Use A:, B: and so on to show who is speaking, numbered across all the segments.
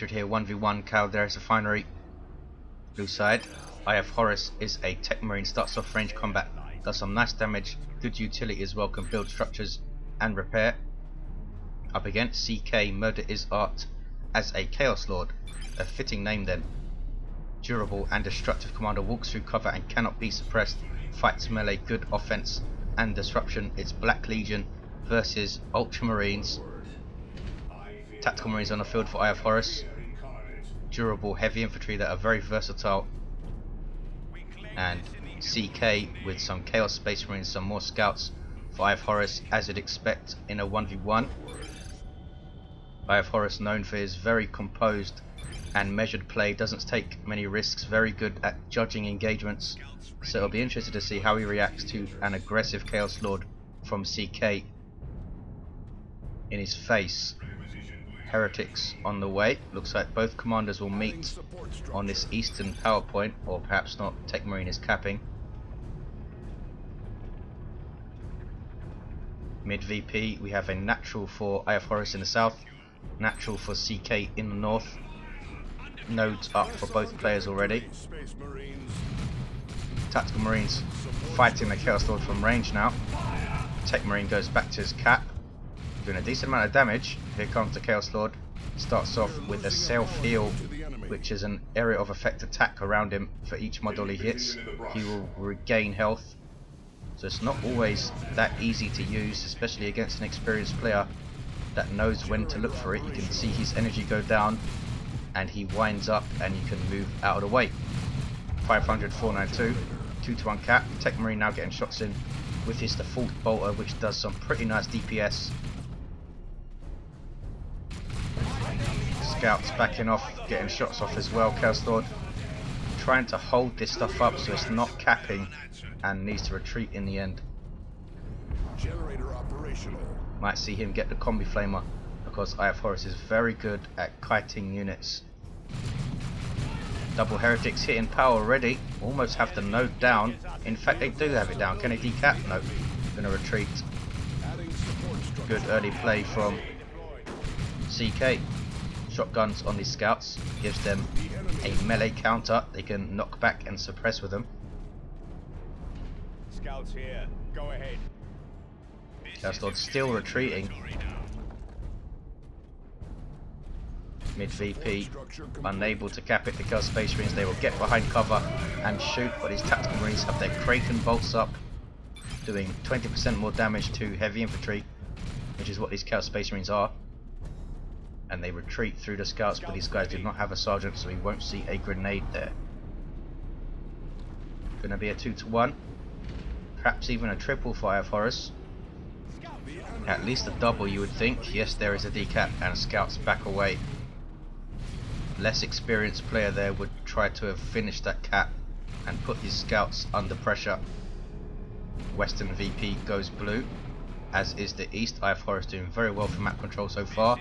A: Retrid here, 1v1 Calderis Refinery. Blue side, Eye0fHoruS is a Techmarine, starts off range combat, does some nice damage, good utility as well, can build structures and repair. Up against CK MurderIsArt as a Chaos Lord, a fitting name then. Durable and destructive commander, walks through cover and cannot be suppressed, fights melee, good offense and disruption. It's Black Legion versus Ultramarines. Tactical Marines on the field for Eye0fHoruS. Durable heavy infantry that are very versatile, and CK with some Chaos Space Marines, some more scouts for Eye0fHoruS, as you'd expect in a 1v1. Eye0fHoruS known for his very composed and measured play, doesn't take many risks, very good at judging engagements, so it'll be interesting to see how he reacts to an aggressive Chaos Lord from CK. In his face, Heretics on the way. Looks like both commanders will meet on this eastern power point, or perhaps not. Techmarine is capping. Mid VP we have a natural for Eye0fHoruS in the south, natural for CK in the north. Nodes up for both players already. Tactical Marines fighting the Chaos Lord from range now. Techmarine goes back to his cap, doing a decent amount of damage. Here comes the Chaos Lord. Starts off with a self-heal, which is an area of effect attack around him. For each model he hits, he will regain health. So it's not always that easy to use, especially against an experienced player that knows when to look for it. You can see his energy go down and he winds up and you can move out of the way. 500, 492, 2-to-1 cap. Techmarine now getting shots in with his default bolter, which does some pretty nice DPS. Scouts backing off, getting shots off as well. Chaos Lord trying to hold this stuff up so it's not capping and needs to retreat in the end.
B: Generator operational.
A: Might see him get the combi flamer because Eye0fHoruS is very good at kiting units. Double Heretics hitting power already, almost have the node down. In fact they do have it down. Can they decap? No, gonna retreat. Good early play from CK. Shotguns on these scouts gives them a melee counter. They can knock back and suppress with them.
C: Scouts here, go ahead.
A: Chaos Lord still retreating. Mid VP unable to cap it. The Chaos Space Marines, they will get behind cover and shoot, but these Tactical Marines have their Kraken bolts up, doing 20% more damage to heavy infantry, which is what these Chaos Space Marines are. And they retreat through the scouts, but these guys do not have a sergeant, so we won't see a grenade there. Gonna be a 2-to-1, perhaps even a triple for Eye0fHoruS. At least a double, you would think. Yes, there is a decap, and scouts back away. Less experienced player there would try to have finished that cap and put his scouts under pressure. Western VP goes blue, as is the East. Eye0fHoruS doing very well for map control so far.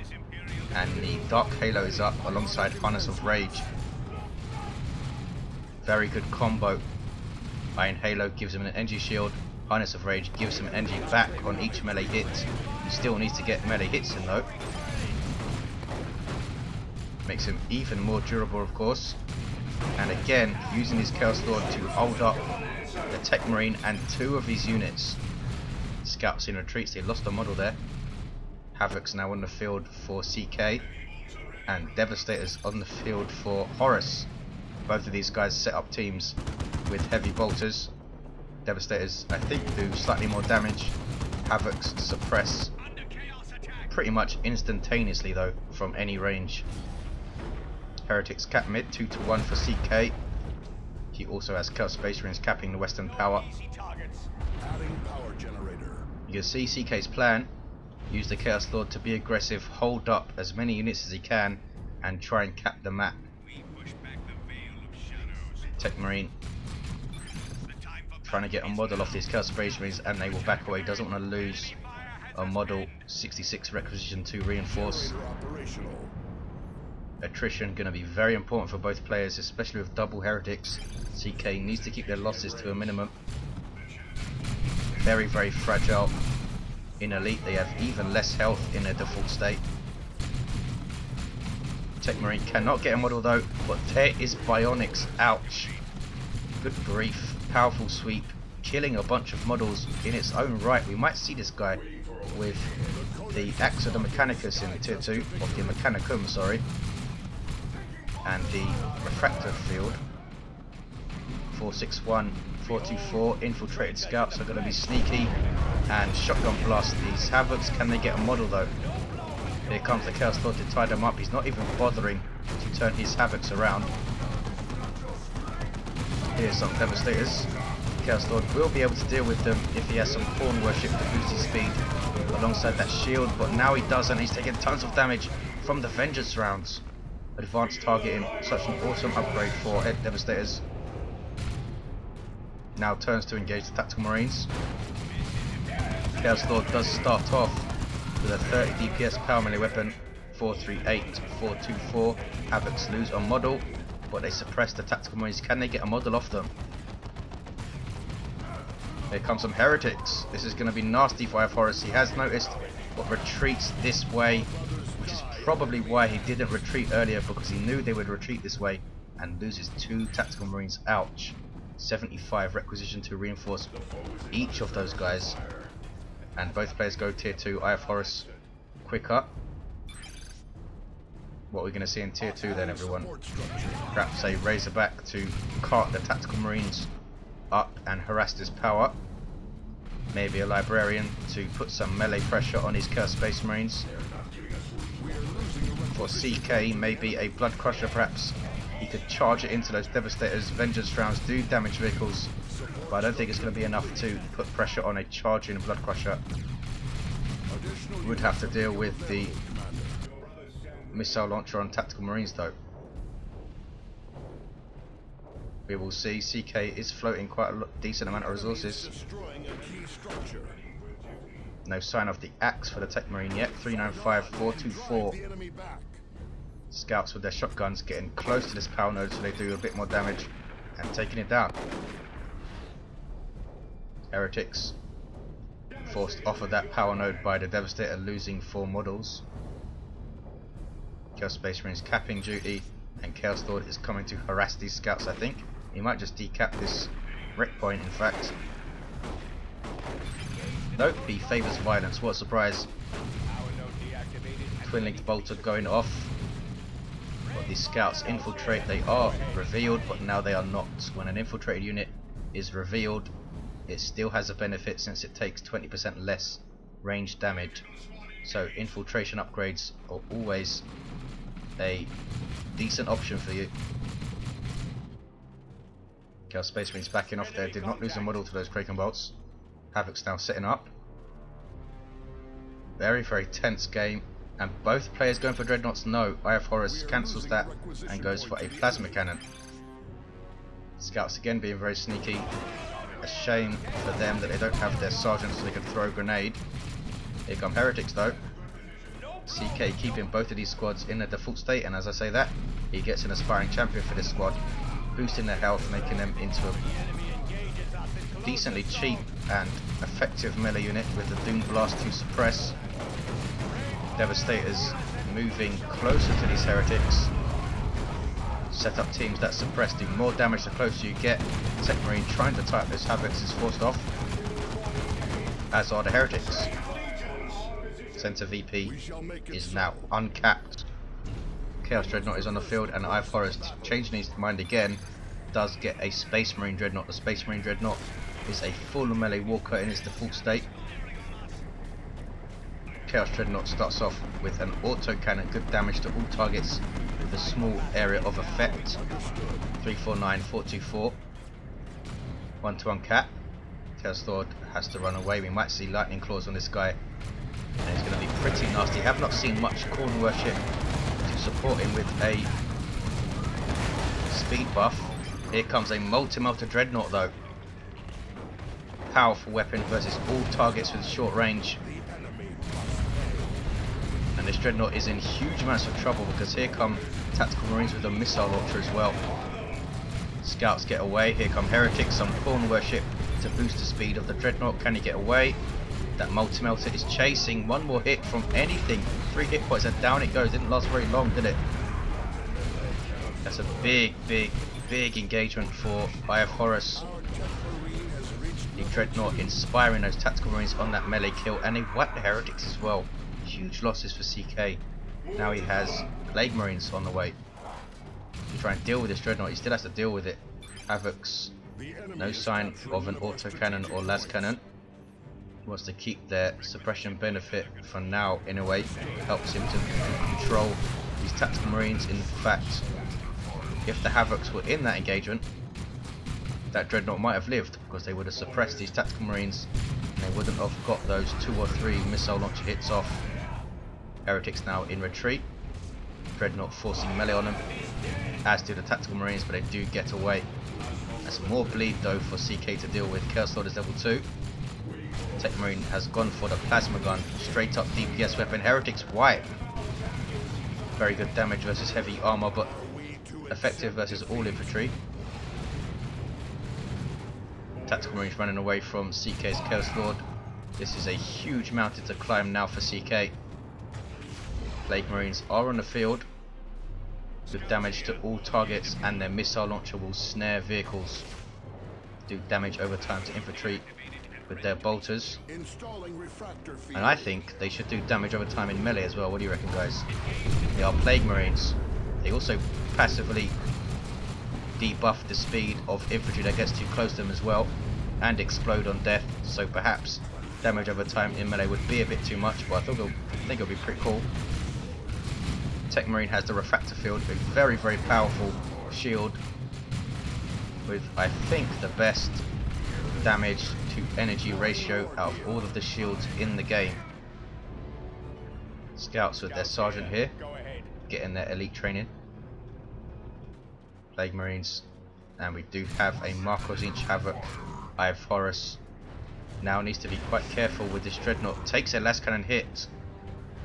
A: And the Dark Halo is up alongside Harness of Rage. Very good combo. Iron Halo gives him an energy shield. Harness of Rage gives him energy back on each melee hit. He still needs to get melee hits in though. Makes him even more durable, of course. And again, using his Chaos Lord to hold up the Techmarine and two of his units. Scouts in retreats, they lost a model there. Havoc's now on the field for CK, and Devastator's on the field for HoRuS. Both of these guys set up teams with heavy bolters. Devastators, I think, do slightly more damage. Havoc's suppress pretty much instantaneously though from any range. Heretics cap mid, 2-to-1 for CK. He also has Chaos Space Marines capping the western power. You can see CK's plan. Use the Chaos Lord to be aggressive, hold up as many units as he can, and try and cap the map. Techmarine trying to get a model off these Chaos Space Marines, and they will back away. Doesn't want to lose a model. 66 requisition to reinforce. Attrition going to be very important for both players, especially with double Heretics. CK needs to keep their losses to a minimum. Very, very fragile. In Elite they have even less health in their default state. Techmarine cannot get a model though, but there is Bionics. Ouch. Good grief. Powerful sweep, killing a bunch of models in its own right. We might see this guy with the Axe of the Mechanicus in tier 2, or the Mechanicum, sorry, and the Refractor Field. 461, 424, infiltrated scouts are going to be sneaky, and shotgun blast these Havocs. Can they get a model though? Here comes the Chaos Lord to tie them up. He's not even bothering to turn his Havocs around. Here's some Devastators. Chaos Lord will be able to deal with them if he has some Pawn Worship to boost his speed alongside that shield, but now he doesn't. He's taking tons of damage from the Vengeance rounds. Advanced targeting, such an awesome upgrade for Devastators. Now turns to engage the Tactical Marines. Chaos Lord does start off with a 30 DPS power melee weapon, 438, 424. Havocs lose on model, but they suppress the Tactical Marines. Can they get a model off them? Here comes some Heretics. This is going to be nasty for Eye0fHoruS. He has noticed, but retreats this way, which is probably why he didn't retreat earlier, because he knew they would retreat this way, and loses 2 Tactical Marines. Ouch. 75 requisition to reinforce each of those guys, and both players go tier 2. Eye0fHoruS quick up. What we're going to see in tier 2 then, everyone? Perhaps a Razorback to cart the Tactical Marines up and harass this power. Maybe a Librarian to put some melee pressure on his Chaos Space Marines. For CK, maybe a Blood Crusher perhaps. He could charge it into those Devastators. Vengeance rounds do damage vehicles, but I don't think it's going to be enough to put pressure on a charging Blood Crusher. Would have to deal with the missile launcher on Tactical Marines though. We will see. CK is floating quite a decent amount of resources. No sign of the axe for the Techmarine yet. 395, 424. Scouts with their shotguns getting close to this power node so they do a bit more damage and taking it down. Heretics forced off of that power node by the Devastator, losing 4 models. Chaos Space Marines capping duty, and Chaos Lord is coming to harass these scouts. I think he might just decap this wreck point, in fact. Nope, he favours violence. What a surprise. Twin linked bolter going off. But these scouts infiltrate. They are revealed, but now they are not. When an infiltrated unit is revealed, it still has a benefit since it takes 20% less range damage. So infiltration upgrades are always a decent option for you. Chaos Space Marines backing off there. Did not lose a model to those Kraken bolts. Havoc's now setting up. Very, very tense game. And both players going for Dreadnoughts. No, Eye0fHoruS cancels that and goes for a Plasma Cannon. Scouts again being very sneaky. A shame for them that they don't have their sergeants so they can throw a grenade. Here come Heretics though. CK keeping both of these squads in their default state, and as I say that, he gets an aspiring champion for this squad, boosting their health, making them into a decently cheap and effective melee unit with the Doom Blast to suppress. Devastators moving closer to these Heretics. Set up teams that suppress, do more damage the closer you get. Techmarine trying to tie up those Havocs is forced off, as are the Heretics. Center VP is now uncapped. Chaos Dreadnought is on the field, and Eye0fHoruS, changing his mind again, does get a Space Marine Dreadnought. The Space Marine Dreadnought is a full melee walker in its default state. Chaos Dreadnought starts off with an auto cannon, good damage to all targets with a small area of effect. 349, 424. 1-to-1 cap. Chaos Lord has to run away. We might see lightning claws on this guy, and it's going to be pretty nasty. Have not seen much Corn Worship to support him with a speed buff. Here comes a multi-melter Dreadnought though. Powerful weapon versus all targets with short range. And this Dreadnought is in huge amounts of trouble because here come Tactical Marines with a missile launcher as well. Scouts get away. Here come Heretics, some Corn Worship to boost the speed of the Dreadnought. Can he get away? That multi-melter is chasing. One more hit from anything. 3 hit points and down it goes. Didn't last very long, did it? That's a big engagement for Eye0fHoruS. The Dreadnought inspiring those tactical marines on that melee kill, and they wipe the heretics as well. Huge losses for CK. Now he has plague marines on the way to try and deal with this Dreadnought. He still has to deal with it. Havoc's no sign of an autocannon or las cannon. He wants to keep their suppression benefit for now in a way. Helps him to control these tactical marines. In fact, if the Havocs were in that engagement, that Dreadnought might have lived, because they would have suppressed these tactical marines and they wouldn't have got those 2 or 3 missile launcher hits off. Heretics now in retreat. Dreadnought forcing melee on them, as do the tactical marines, but they do get away. That's more bleed though for CK to deal with. Chaos Lord is level 2. Techmarine has gone for the plasma gun, straight up DPS weapon. Heretics wipe. Very good damage versus heavy armor, but effective versus all infantry. Tactical marines running away from CK's Chaos Lord. This is a huge mountain to climb now for CK. Plague marines are on the field. Good damage to all targets, and their missile launcher will snare vehicles. Do damage over time to infantry with their bolters. And I think they should do damage over time in melee as well. What do you reckon, guys? They are plague marines. They also passively debuff the speed of infantry that gets too close to them as well, and explode on death. So perhaps damage over time in melee would be a bit too much, but I think it'll be pretty cool. Techmarine has the refractor field, a very powerful shield with, I think, the best damage to energy ratio out of all of the shields in the game. Scouts with their sergeant here, getting their elite training. Plague marines, and we do have a Marcos Inch Havoc. Eye0fHoruS now needs to be quite careful with this Dreadnought. Takes a las cannon hit,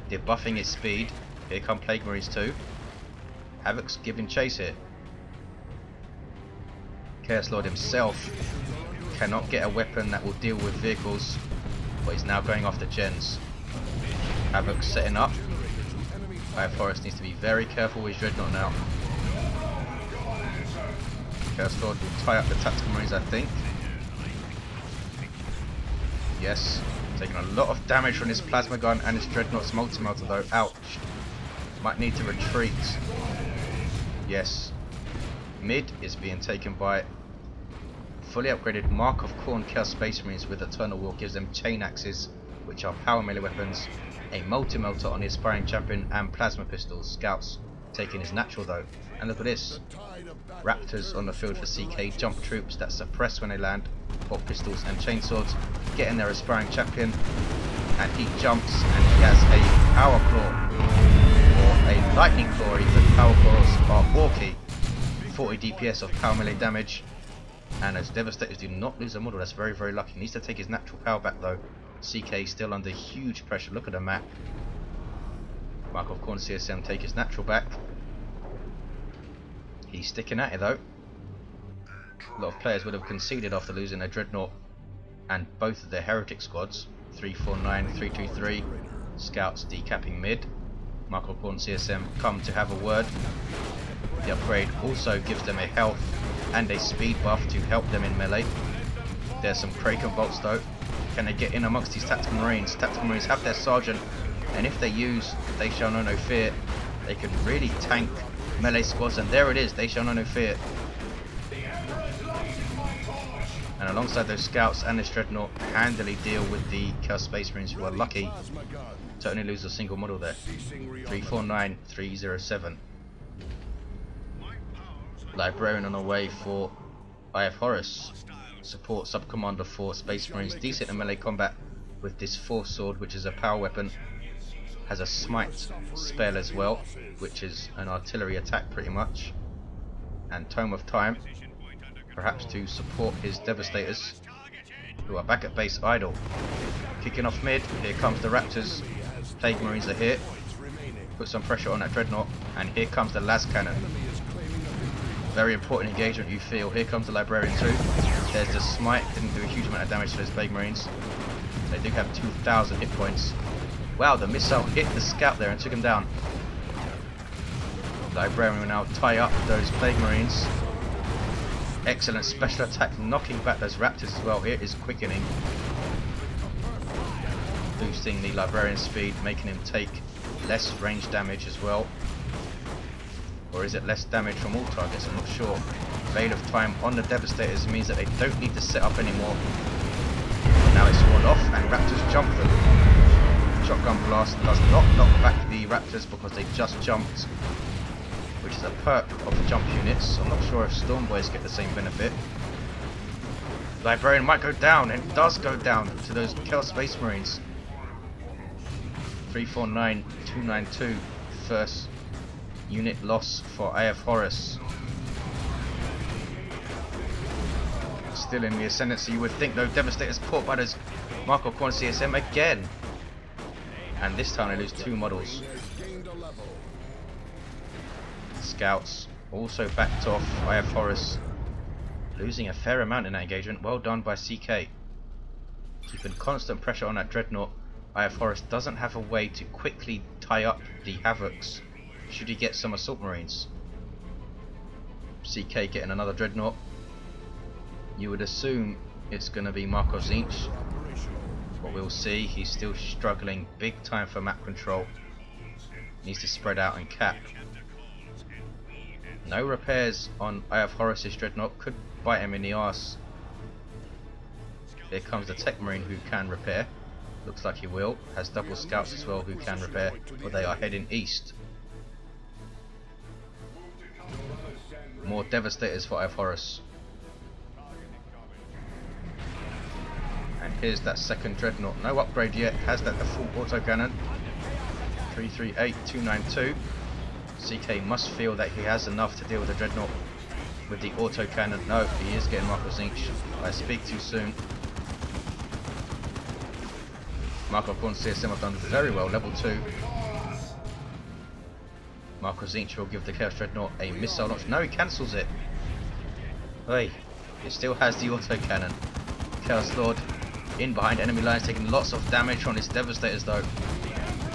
A: debuffing its speed. Here come plague marines too. Havoc's giving chase here. Chaos Lord himself cannot get a weapon that will deal with vehicles, but he's now going after gens. Havoc's setting up. Eye0fHoruS needs to be very careful with his Dreadnought now. Chaos Lord will tie up the tactical marines, I think. Yes, taking a lot of damage from this plasma gun and his Dreadnought's multi-melter though. Ouch. Might need to retreat. Yes. Mid is being taken by fully upgraded Mark of Khorne Chaos Space Marines with Eternal Will. Gives them chain axes, which are power melee weapons, a multi-melter on the aspiring champion, and plasma pistols. Scouts taking his natural though. And look at this. Raptors on the field for CK, jump troops that suppress when they land, got pistols and chainswords, getting their aspiring champion, and he jumps and he has a power claw, or a lightning claw even. Power claws are orky, 40 DPS of power melee damage, and as Devastators do not lose a model. That's very lucky. He needs to take his natural power back though. CK still under huge pressure. Look at the map. Mark of Khorne CSM take his natural back. He's sticking at it though. A lot of players would have conceded after losing their Dreadnought and both of their Heretic squads. 349, 323. Scouts decapping mid. Mark of Khorne CSM come to have a word. The upgrade also gives them a health and a speed buff to help them in melee. There's some Kraken bolts though. Can they get in amongst these tactical marines? Tactical marines have their sergeant, and if they use They Shall Know No Fear, they can really tank melee squads, and there it is, They Shall Know No Fear. And alongside those scouts and this Dreadnought, handily deal with the Chaos Space Marines, who are lucky to only lose a single model there. 349, 307. Librarian on the way for Eye0fHoruS. Support sub-commander for Space Marines, decent in melee combat with this Force Sword, which is a power weapon. Has a smite spell as well, which is an artillery attack pretty much. And Tome of Time, perhaps to support his Devastators, who are back at base idle. Kicking off mid, here comes the Raptors. Plague Marines are here. Put some pressure on that Dreadnought, and here comes the las cannon. Very important engagement, you feel. Here comes the Librarian too. There's the smite, didn't do a huge amount of damage to those Plague Marines. They do have 2,000 hit points. Wow, the missile hit the scout there and took him down. Librarian will now tie up those Plague Marines. Excellent special attack, knocking back those Raptors as well. It is quickening, boosting the Librarian's speed, making him take less range damage as well. Or is it less damage from all targets? I'm not sure. Veil of Time on the Devastators means that they don't need to set up anymore. Now it's worn off and Raptors jump them. Shotgun Blast does not knock back the Raptors because they just jumped, which is a perk of the jump units. I'm not sure if Storm Boys get the same benefit. Librarian might go down, and it does go down to those Chaos Space Marines. 349-292, first unit loss for Eye0fHoruS. Still in the ascendancy, you would think, though. Devastators caught by those Marco Corn CSM again. And this time they lose 2 models. Scouts also backed off. Eye0fHoruS losing a fair amount in that engagement. Well done by CK. Keeping constant pressure on that Dreadnought. Eye0fHoruS doesn't have a way to quickly tie up the Havocs should he get some Assault Marines. CK getting another Dreadnought. You would assume it's going to be Marco Zinch, but we'll see. He's still struggling big time for map control. Needs to spread out and cap. No repairs on Eye0fHoruS' Dreadnought, could bite him in the arse. Here comes the Techmarine who can repair. Looks like he will. Has double scouts as well who can repair, but they are heading east. More Devastators for Eye0fHoruS. And here's that second Dreadnought. No upgrade yet. Has that full autocannon. 338-292. CK must feel that he has enough to deal with the Dreadnought with the autocannon. No, he is getting Marco Zinch. I speak too soon. Marco Corn CSM have done very well, level 2. Marco Zinch will give the Chaos Dreadnought a missile launch. No, he cancels it. Hey, it still has the autocannon. Chaos Lord in behind enemy lines, taking lots of damage from his Devastators though,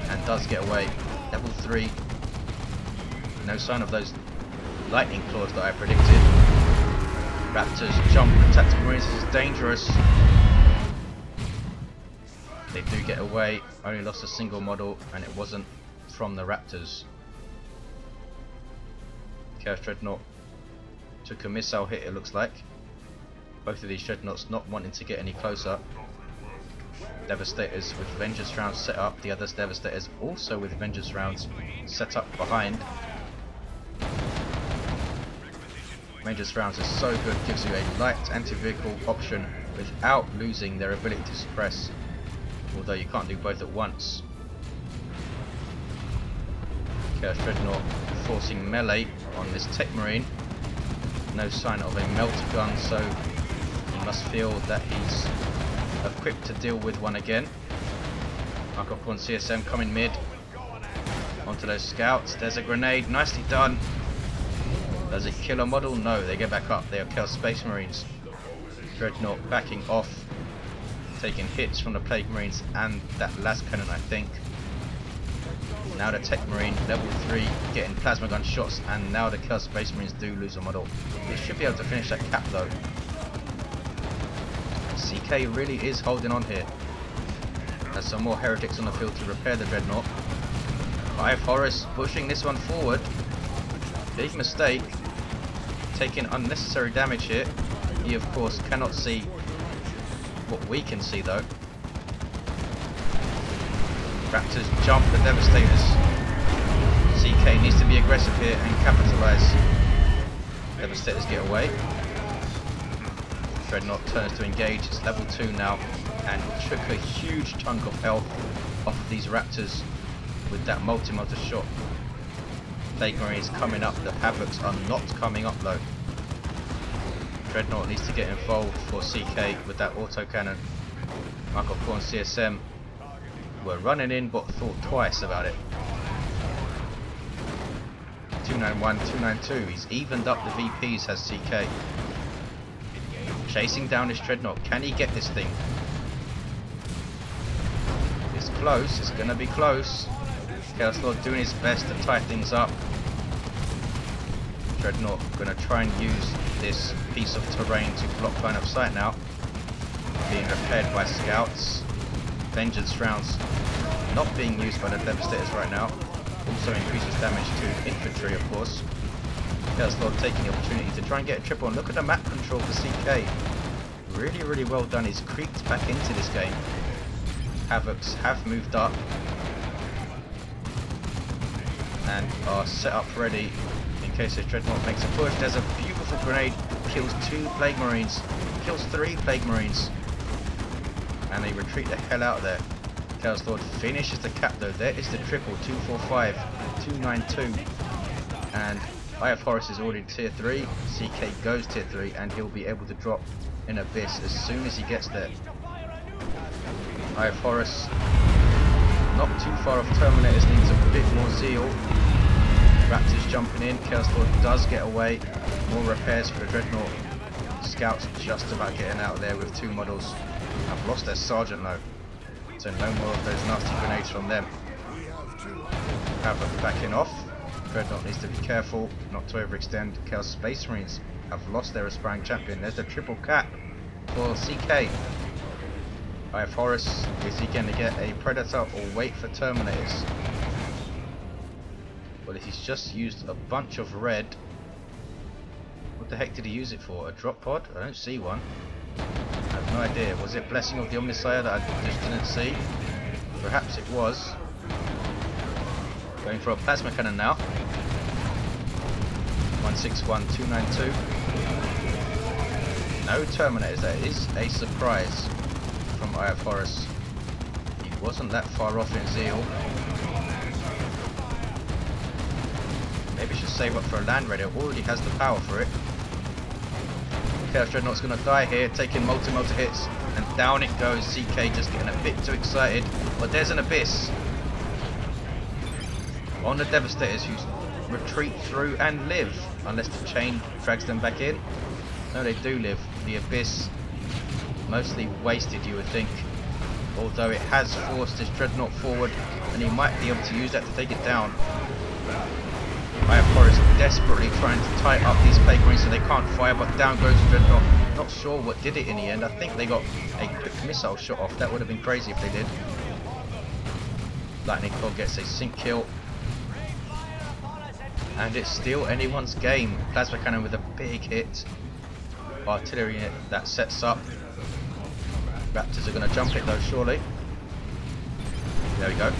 A: and does get away. Level 3. No sign of those lightning claws that I predicted. Raptors jump. Tactical Marines, this is dangerous. They do get away. Only lost a single model, and it wasn't from the Raptors. Chaos Dreadnought took a missile hit, it looks like. Both of these Dreadnoughts not wanting to get any closer. Devastators with Vengeance rounds set up. The other Devastators also with Vengeance rounds set up behind. Vengeance rounds is so good, gives you a light anti-vehicle option without losing their ability to suppress. Although you can't do both at once. Chaos Dreadnought forcing melee on this Techmarine. No sign of a melt gun, so he must feel that he's equipped to deal with one again. Marco Corn CSM coming mid. Onto those scouts. There's a grenade. Nicely done. Does it kill a model? No, they get back up. They are Chaos Space Marines. Dreadnought backing off. Taking hits from the Plague Marines and that last cannon, I think. Now the Techmarine, level 3, getting plasma gun shots, and now the Chaos Space Marines do lose a model. They should be able to finish that cap though. CK really is holding on here. Has some more heretics on the field to repair the Dreadnought. Eye0fHoruS pushing this one forward. Big mistake. Taking unnecessary damage here. He of course cannot see what we can see though. Raptors jump the Devastators. CK needs to be aggressive here and capitalise. Devastators get away. Dreadnought turns to engage. It's level 2 now and took a huge chunk of health off of these Raptors with that multi-motor shot. Plague Marines coming up. The Havocs are not coming up though. Dreadnought needs to get involved for CK with that autocannon. Marco Corn CSM were running in but thought twice about it. 291, 292. He's evened up the VPs, has CK. Chasing down this Dreadnought. Can he get this thing? It's close. It's going to be close. Chaos Lord doing his best to tie things up. Dreadnought going to try and use this piece of terrain to block line of sight now. Being repaired by scouts. Vengeance rounds not being used by the Devastators right now. Also increases damage to infantry, of course. Chaos Lord taking the opportunity to try and get a triple. And look at the map control for CK. Really, really well done. He's creeped back into this game. Havocs have moved up and are set up ready in case his Dreadnought makes a push. There's a beautiful grenade. Kills 2 Plague Marines. Kills 3 Plague Marines. And they retreat the hell out of there. Chaos Lord finishes the cap though. There is the triple. 245, 292. And Eye0fHoruS is already tier 3. CK goes tier 3 and he'll be able to drop in Abyss as soon as he gets there. Eye0fHoruS not too far off Terminators, needs a bit more zeal. Raptors jumping in, Chaos Lord does get away. More repairs for the Dreadnought. Scouts just about getting out there with 2 models. I've lost their sergeant though, so no more of those nasty grenades from them. Havoc backing off. Dreadnought needs to be careful not to overextend. Chaos Space Marines have lost their aspiring champion. There's the triple cap for CK. Eye0fHoruS, is he going to get a Predator or wait for Terminators? Well, he's just used a bunch of red. What the heck did he use it for? A drop pod? I don't see one. I have no idea. Was it Blessing of the Omnissiah that I just didn't see? Perhaps it was. Going for a plasma cannon now. 161, 292. No Terminators. That is a surprise from Eye0fHoruS. He wasn't that far off in zeal. Maybe should save up for a land raider. Already has the power for it. Chaos Dreadnought's going to die here, taking multi hits, and down it goes. CK just getting a bit too excited. But there's an Abyss on the Devastators, who retreat through and live, unless the chain drags them back in. No, they do live. The Abyss mostly wasted, you would think, although it has forced his Dreadnought forward, and he might be able to use that to take it down. Eye0fHoruS desperately trying to tie up these Plague Marines so they can't fire, but down goes the Dreadnought. Not sure what did it in the end. I think they got a quick missile shot off. That would have been crazy if they did. Lightning Claw gets a sync kill. And it's still anyone's game. Plasma Cannon with a big hit. Artillery unit that sets up. Raptors are going to jump it though, surely. There we go.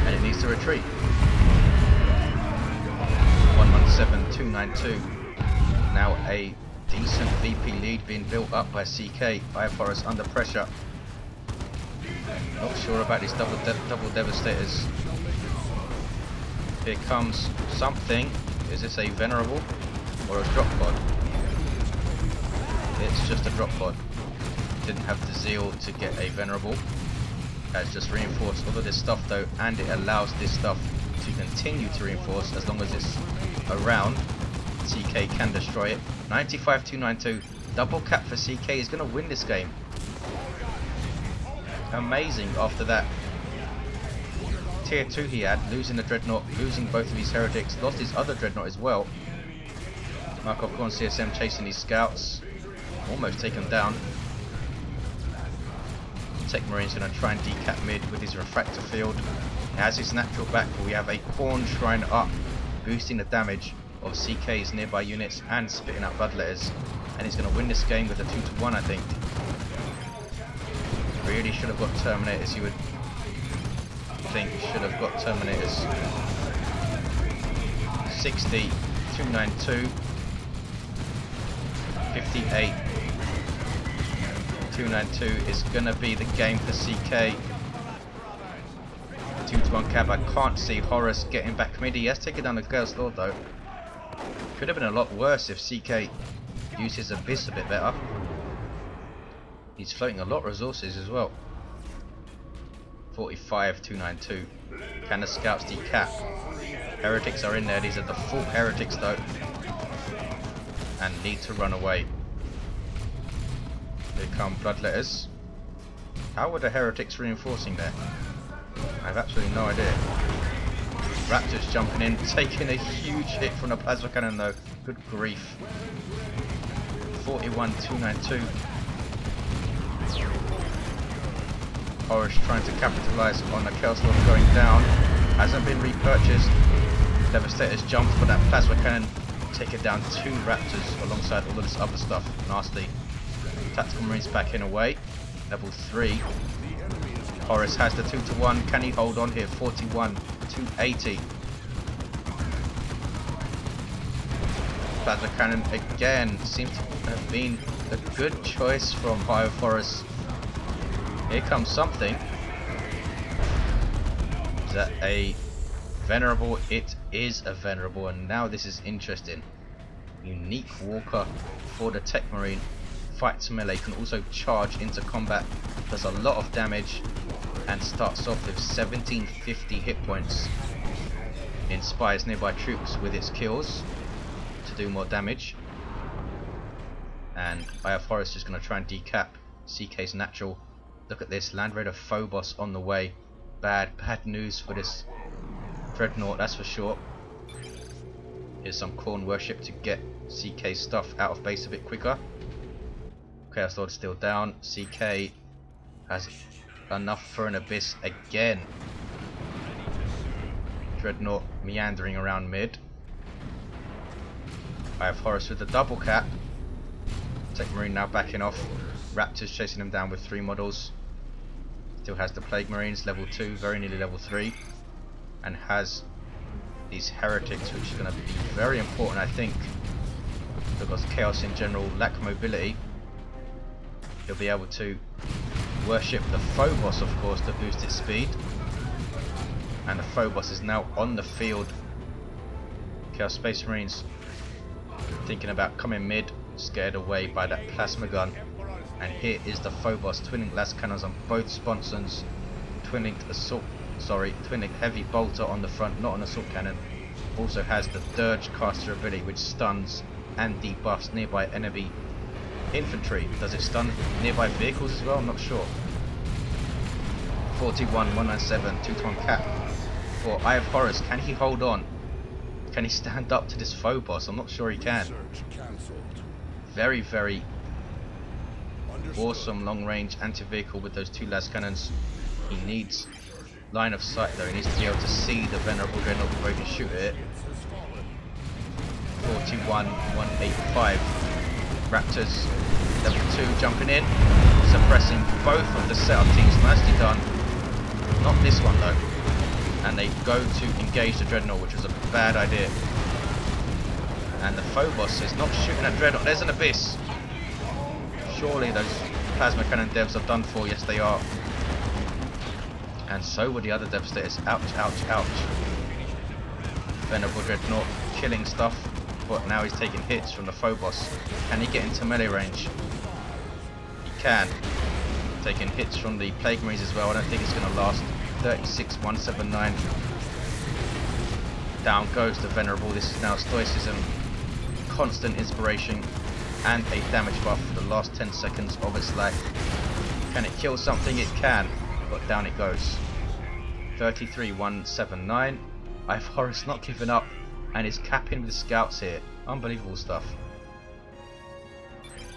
A: And it needs to retreat. 117, 292. Now a decent VP lead being built up by CK. Eye0fHoruS under pressure. Not sure about these double Devastators. Here comes something. Is this a Venerable or a drop pod? It's just a drop pod. Didn't have the zeal to get a Venerable. Has just reinforced all of this stuff though, and it allows this stuff to continue to reinforce as long as it's around. CK can destroy it. 95, 292. Double cap for CK. Is going to win this game. Amazing after that tier 2 he had, losing the Dreadnought, losing both of his Heretics, lost his other Dreadnought as well. Markov Gorn CSM chasing these scouts, almost taken down. Techmarine's going to try and decap mid with his refractor field. He has his natural back, but we have a Khorne Shrine up, boosting the damage of CK's nearby units and spitting out bloodletters. And he's going to win this game with a 2-1, I think. Really should have got Terminators, you would think. Should have got Terminators. 60, 292, 58, 292 is going to be the game for CK. 2-1 cap. I can't see Horus getting back mid. He has taken down the Chaos Lord though. Could have been a lot worse if CK used his Abyss a bit better. He's floating a lot of resources as well. 45, 292. Can the scouts decap? Heretics are in there. These are the full Heretics though, and need to run away. Here come bloodletters. How were the Heretics reinforcing there? I have absolutely no idea. Raptors jumping in, taking a huge hit from the plasma cannon though. Good grief. 41,292. Horus trying to capitalise on the Chaos Lord going down. Hasn't been repurchased. Devastator's jumped, but that plasma cannon taking down 2 Raptors alongside all of this other stuff. Nasty. Tactical Marines backing away. Level 3. Horus has the 2-to-1. Can he hold on here? 41,280. Plasma cannon again seems to have been a good choice from Eye0fHoruS. Here comes something. Is that a venerable? It is a venerable, and now this is interesting. Unique walker for the Techmarine. Fights melee, can also charge into combat, does a lot of damage, and starts off with 1750 hit points. Inspires nearby troops with its kills to do more damage. And Eye0fHoruS is just going to try and decap CK's natural. Look at this, Land Raider Phobos on the way. Bad news for this Dreadnought, that's for sure. Here's some Khorne worship to get CK's stuff out of base a bit quicker. Chaos Lord still down. CK has enough for an abyss again. Dreadnought meandering around mid. Eye0fHoruS with the double cap. Techmarine now backing off. Raptors chasing him down with 3 models. Still has the Plague Marines level 2, very nearly level 3. And has these heretics, which are going to be very important, I think, because Chaos in general lack mobility. He'll be able to worship the Phobos, of course, to boost its speed. And the Phobos is now on the field. Chaos Space Marines thinking about coming mid, scared away by that plasma gun. And here is the Phobos twinning las cannons on both sponsons, twinning heavy bolter on the front, not an assault cannon. Also has the Dirge caster ability, which stuns and debuffs nearby enemy infantry. Does it stun nearby vehicles as well? I'm not sure. 41,197, 2-to-1 cap for Eye0fHoruS. Can he hold on? Can he stand up to this Phobos? I'm not sure he can. Very, very awesome long range anti-vehicle with those 2 las cannons. He needs line of sight though. He needs to be able to see the venerable Dreadnought before he can shoot it. 41,185. Raptors level 2 jumping in, suppressing both of the setup teams. Nicely done. Not this one though. And they go to engage the Dreadnought, which was a bad idea. And the Phobos is not shooting at Dreadnought. There's an abyss. Surely those plasma cannon devs are done for. Yes, they are. And so were the other Devastators. Ouch, ouch, ouch. Venerable Dreadnought killing stuff. But now he's taking hits from the Phobos. Can he get into melee range? He can. Taking hits from the Plague Marines as well. I don't think it's going to last. 36,179. Down goes the Venerable. This is now Stoicism. Constant inspiration. And a damage buff for the last 10 seconds of its life. Can it kill something? It can. But down it goes. 33,179. Eye0fHoruS not giving up. And is capping with scouts here. Unbelievable stuff.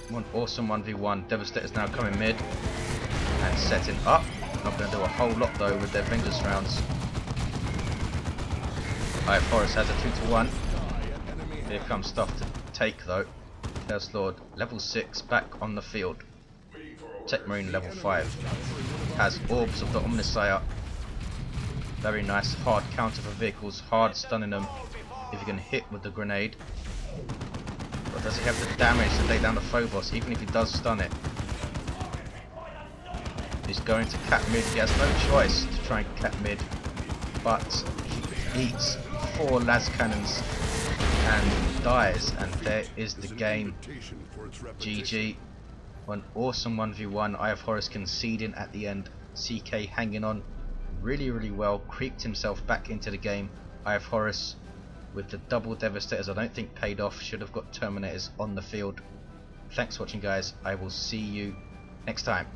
A: One awesome 1v1. Devastators now coming mid and setting up. Not going to do a whole lot though with their Vengeance rounds. Eye0fHoruS has a 2-to-1. Here comes stuff to take though. Chaos Lord level 6 back on the field. Techmarine level 5. Has Orbs of the Omnissiah. Very nice hard counter for vehicles. Hard stunning them if you can hit with the grenade. But does he have the damage to take down the Phobos, even if he does stun it? He's going to cap mid. He has no choice to try and cap mid, but he eats 4 las cannons and dies, and there is the game. GG. An awesome 1v1. Eye0fHoruS conceding at the end. CK hanging on really, really well. Creeped himself back into the game. Eye0fHoruS with the double Devastators I don't think paid off. Should have got Terminators on the field. Thanks for watching guys. I will see you next time.